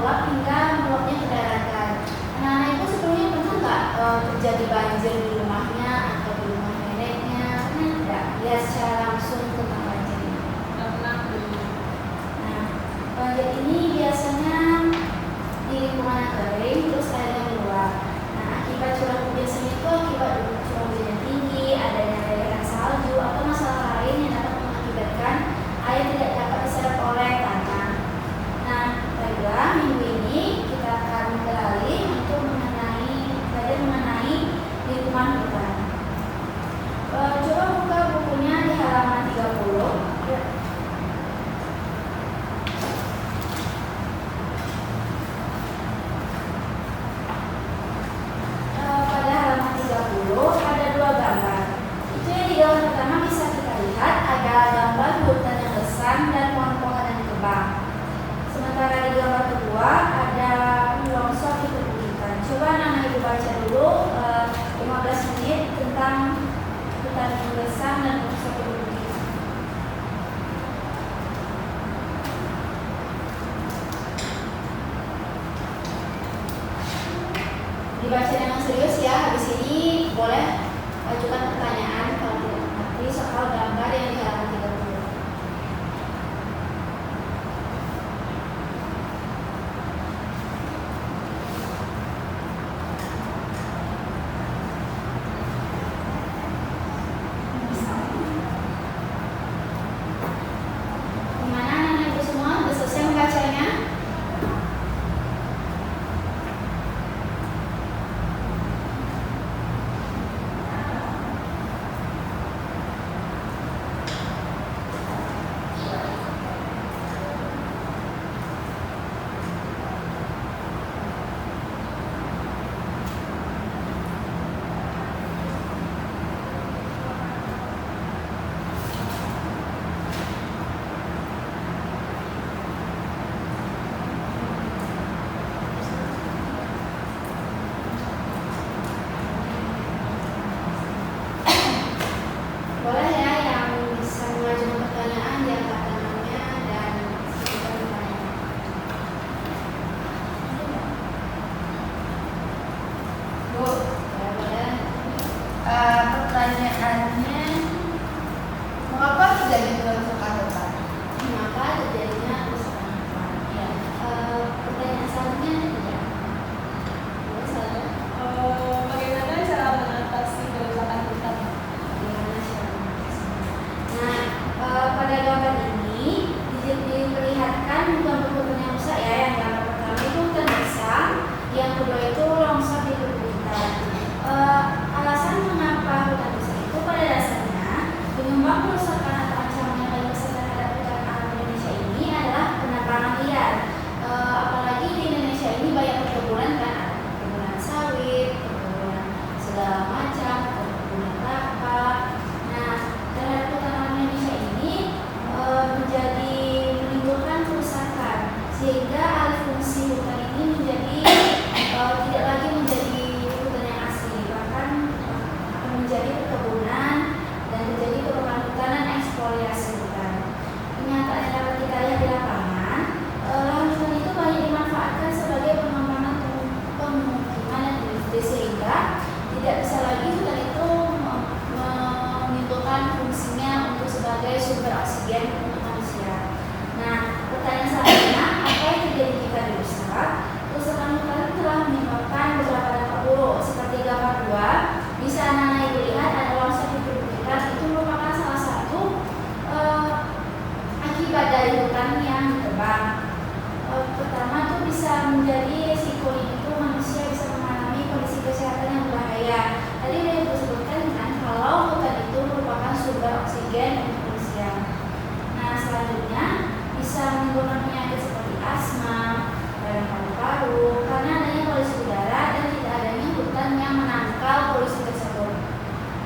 meluap hingga meluapnya ke daratan. Anak-anak itu sebelumnya pernah nggak terjadi banjir di rumahnya atau di rumah neneknya? Pernah nggak lihat secara langsung tentang banjir ini? Pernah. Nah, banjir ini biasanya di lingkungan yang kering, terus airnya meluap. Nah, akibat curah hujan itu akibat curah hujan yang tinggi, adanya ledakan salju atau masalah lain yang dapat mengakibatkan air tidak dapat diserap oleh tanah. Nah, baiklah, minggu ini kita akan beralih untuk belajar mengenai lingkungan hutan. Coba buka bukunya di halaman 30. Pada halaman 30 ada dua gambar. Itu yang di gambar pertama bisa kita lihat ada gambar hutan yang besar dan pohon-pohon yang tebal. Sementara di gambar kedua ada longsor di perbukitan. Coba anak-anak ibu baca dulu 15 menit tentang hutan yang besar dan longsor di perbukitan. Dibaca dengan serius ya. Habis ini boleh ajukan pertanyaan kalau tidak mengerti soal gambar yang di halaman 30. Gimana anak-anak ibu semua? Sudah selesai membacanya? Boleh ya yang bisa mengajukan pertanyaan diangkat tangannya dan sebutkan pertanyaan. Bu, Ya, boleh. pertanyaannya, mengapa terjadi kerusakan hutan? Maka terjadinya kerusakan hutan. Ya. Pertanyaan selanjutnya tidak. Boleh salah. Bagaimana cara mengatasi kerusakan hutan? Gimana cara mengatasinya? Nah, pada gambar ini diperlihatkan gambar hutan yang rusak ya. Yang gambar pertama itu hutan besar, yang kedua itu longsor di perbukitan. Alasan mengapa hutan besar itu pada dasarnya penyumbang kerusakan atau ancaman yang paling besar terhadap hutan alam Indonesia ini adalah penambangan liar. Apalagi di Indonesia ini banyak perkebunan kan, ada perkebunan sawit, perkebunan segala macam, perkebunan kelapa. Nah, terhadap hutan alam Indonesia ini menjadi menimbulkan kerusakan sehingga alih fungsi hutan ini menjadi tidak lagi menjadi hutan yang asli, bahkan akan menjadi perkebunan dan terjadi perubahan hutan dan ekspoliasi hutan. Kenyataan yang dapat kita lihat di lapangan, lahan hutan itu banyak dimanfaatkan sebagai pengembangan pemukiman dan industri sehingga tidak bisa lagi hutan itu menimbulkan fungsinya untuk sebagai sumber oksigen untuk manusia. Nah, pertanyaan selanjutnya, apa yang terjadi jika dirusak? Kerusakan hutan telah menyebabkan beberapa dampak buruk seperti gambar 2. Bisa anak-anak ibu lihat ada longsor di perbukitan. Itu merupakan salah satu akibat dari hutan yang ditebang. Pertama itu bisa menjadi resiko itu manusia bisa mengalami kondisi kesehatan yang berbahaya. Tadi sudah ibu sebutkan kan kalau hutan itu merupakan sumber oksigen untuk manusia. Nah, selanjutnya bisa menimbulkan penyakit seperti asma, radang paru-paru karena adanya polusi udara dan tidak adanya hutan yang menangkal polusi tersebut.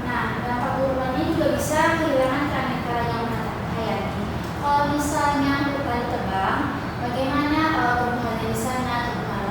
Nah, dampak buruk ini juga bisa kehilangan keanekaragaman hayati. Kalau misalnya hutan tebang, bagaimana tumbuhannya di sana, tumbuhan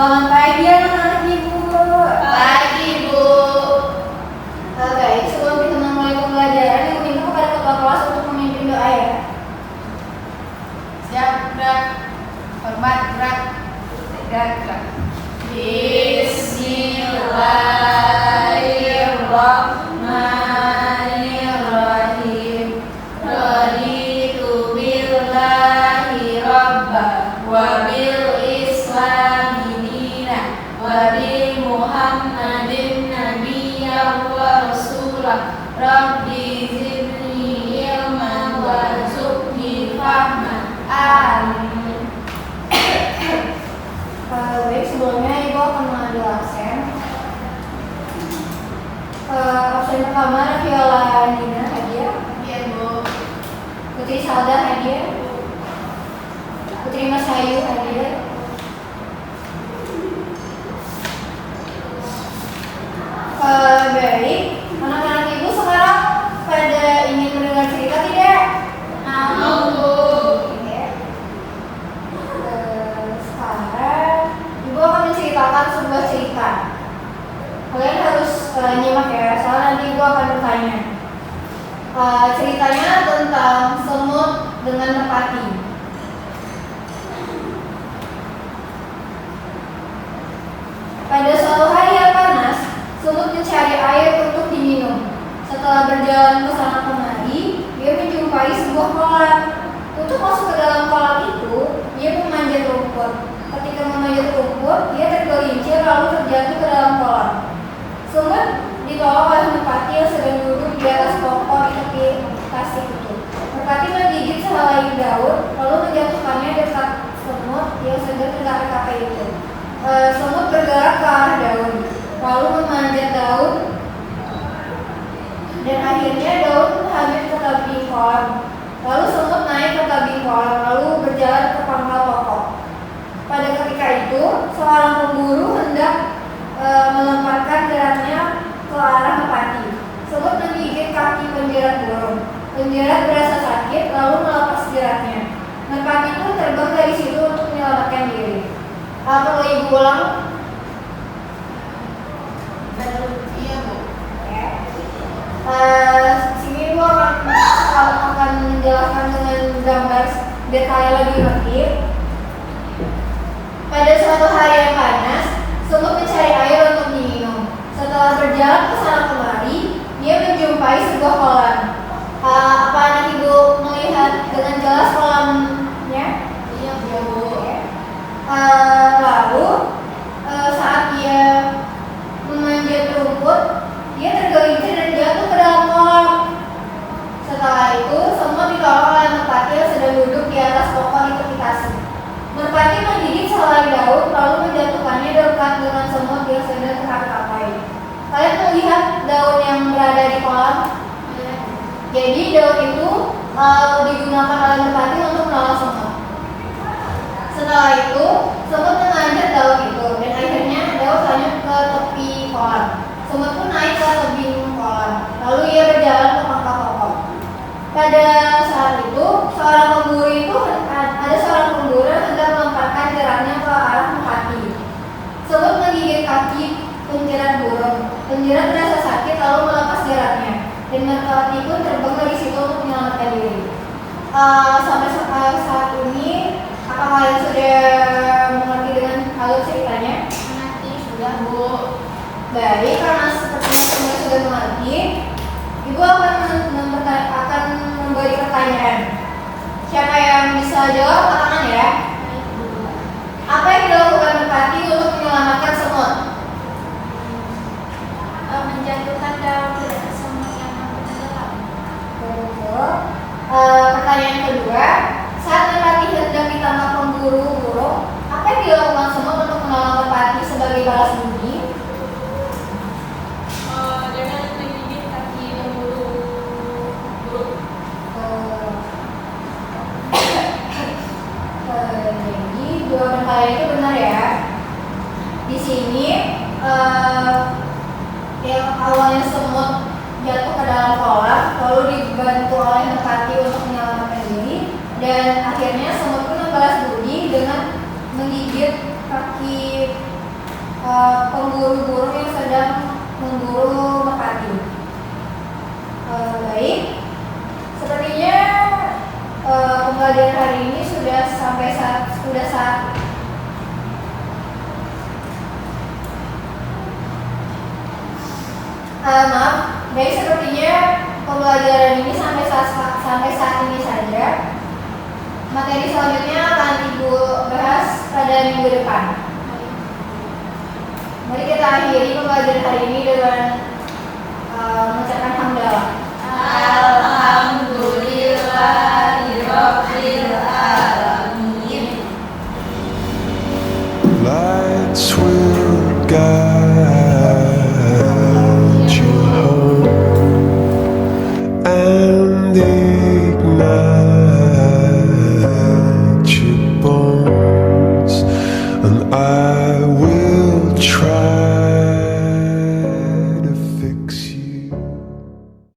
Selamat pagi anak-anak ibu. Pagi, Bu. Baik, sebelum kita memulai pembelajaran, ibu minta kepada kepala kelas untuk memimpin doa ya. Siap, gerak. Hormat, gerak. Tegak, gerak. Bismillahirrahmanirrahim. Raditu billahi rabba wa bil islami dina wa bi muhammadin nabiyyan wa rasulah. Rabbi zidni ilman warzuqni fahman. Amin. Baik, sebelumnya ibu akan mengambil absen. Absen pertama Viola Andina hadiah, Iya, Bu. Putri Salda hadiah, Putri Mas Ayu hadiah. Baik, anak-anak ibu sekarang pada ingin mendengar cerita tidak? Mau, Bu. Oke. Sekarang ibu akan menceritakan sebuah cerita. Kalian harus nyimak ya, soalnya nanti ibu akan bertanya. Ceritanya tentang semut dengan merpati. Pada suatu hari yang panas, semut mencari air untuk diminum. Setelah berjalan ke sana kemari, dia menjumpai sebuah kolam. Untuk masuk ke dalam kolam itu, dia memanjat rumput. Ketika memanjat rumput, dia tergelincir lalu terjatuh ke dalam kolam. Semut ditolong oleh merpati yang sedang duduk di atas pokok di tepi tasik itu. Merpati menggigit sehelai daun, lalu menjatuhkannya di dekat semut yang sedang terkapek-kapek itu. Semut bergerak ke arah daun, lalu memanjat daun, dan akhirnya daun menghanyut ke tebing kolam. Lalu semut naik ke tebing kolam, lalu berjalan ke pangkal pokok. Pada ketika itu, seorang pemburu hendak melemparkan jeratnya ke arah merpati. Semut menggigit kaki penjerat burung. Penjerat berasa sakit, lalu melepas jeratnya. Merpati pun terbang dari situ untuk menyelamatkan diri. Perlu ibu ulang? Iya, Bu. Ya. Sini ibu akan menjelaskan dengan gambar biar kalian lebih ngerti. Pada suatu hari yang panas, semut mencari air untuk diminum. Setelah berjalan ke sana kemari, dia menjumpai sebuah kolam. Apa anak ibu melihat dengan jelas kolamnya? Iya, Bu. Lalu saat dia memanjat rumput, dia tergelincir dan jatuh ke dalam kolam. Setelah itu, semut ditolong oleh merpati yang sedang duduk di atas pokok di tepi tasik. Merpati menggigit sehelai daun, lalu menjatuhkannya dekat dengan semut yang sedang terkapek-kapek. Kalian melihat daun yang berada di kolam? Jadi daun itu digunakan oleh merpati untuk menolong semut. Setelah itu, semut memanjat daun itu dan akhirnya daun hanyut ke tepi kolam. Semut pun naik ke tebing kolam. Lalu ia berjalan ke pangkal pokok. Pada saat itu, seorang pemburu yang hendak melemparkan jeratnya ke arah merpati. Semut menggigit kaki penjerat burung. Penjerat merasa sakit lalu melepas jeratnya. Dan merpati pun terbang dari situ untuk menyelamatkan diri. Sampai saat ini, apakah kalian sudah mengerti dengan alur ceritanya? Nanti sudah, Bu. Baik, karena sepertinya semua sudah mengerti, ibu akan memberi pertanyaan. Siapa yang bisa jawab, katakan ya. Apa yang dilakukan merpati untuk menyelamatkan semut? Menjatuhkan daun ke atas semut yang mampu tenggelam. Betul. Pertanyaan kedua, saat merpati hendak ditangkap pemburu burung, apa yang dilakukan semut untuk menolong merpati sebagai balas budi? Dengan menggigit kaki pemburu burung. Jadi jawaban kalian itu benar ya. Di sini yang awalnya semut jatuh ke dalam kolam, lalu dibantu oleh merpati untuk menyelamatkan diri, dan akhirnya semut pun membalas budi dengan menggigit kaki guru-guru yang sedang memburu merpati. Baik, sepertinya pembelajaran hari ini sudah baik, sepertinya pembelajaran ini sampai saat ini saja. Materi selanjutnya akan Ibu bahas pada minggu depan. Mari kita akhiri pembelajaran hari ini dengan mengucapkan hamdalah. Alhamdulillahirabbil alamin. Lights will guide you home and ignite your bones, and I will try